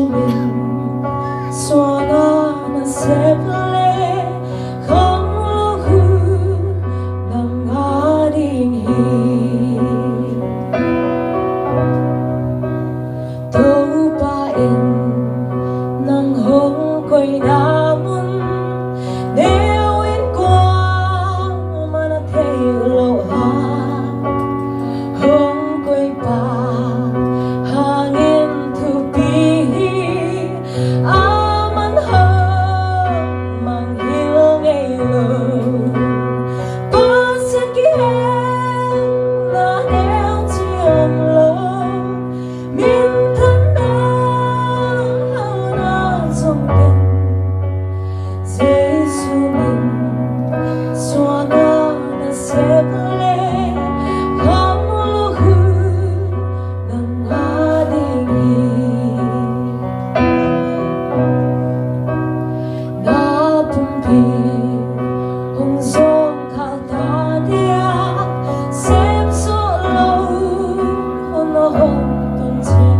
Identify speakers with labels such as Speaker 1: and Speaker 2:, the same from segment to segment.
Speaker 1: sumin suara na seble không hu nang ading hi tâu pain nang hong koy namun nếu in quang mana theo lâu ha hong koy pa hangin thu pi aman ho mang hilong ilong pasakyan na neo chiom lo min thân na sông gần Giêsu mình xóa na xếp lên không lo hư nang ading na pumpi hong song khao ta dia xếp số lâu hôn nó hôn tuần chia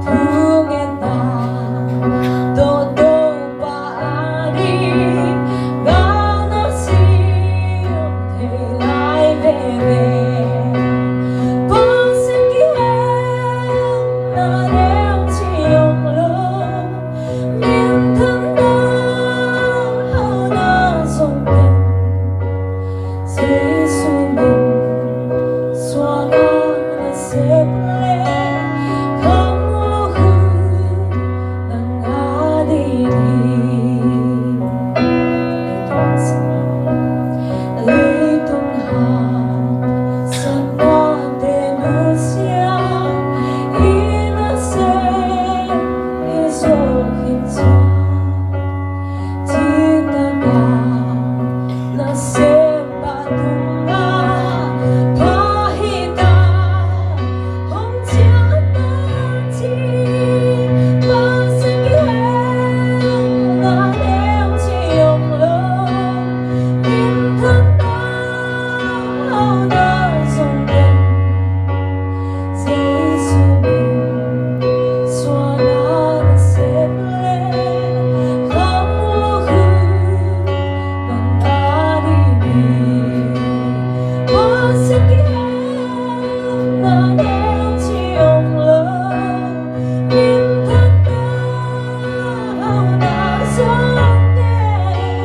Speaker 1: thương em ta tô tô pa đi ngã nó siêu thì lại về về pasakyan na neo chiom lo min thân na sông gần Giêsu mình xóa na xếp lên không lo hư nang ading Litong ha sa denuncia inasem isokin siya Tinaga na sepatunga pahita hong tiyanati pasakyan na neo chiom lo min thân na sông gần Giêsu mình xóa na xếp lên không lo hư nang ading pasakyan na neo chiom lo min thân na sông gần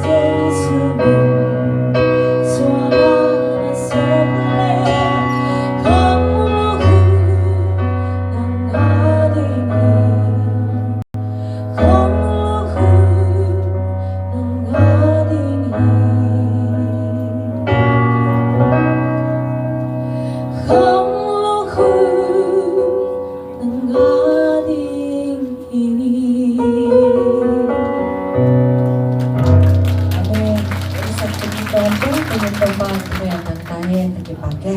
Speaker 1: Giêsu mình xóa na xếp lên không lo hư nang ading không lo hư nang ading không lo hư nang ading Amin. Jadi sa pagkikon po, pinagpapang ko yan ng tahin, nagipake.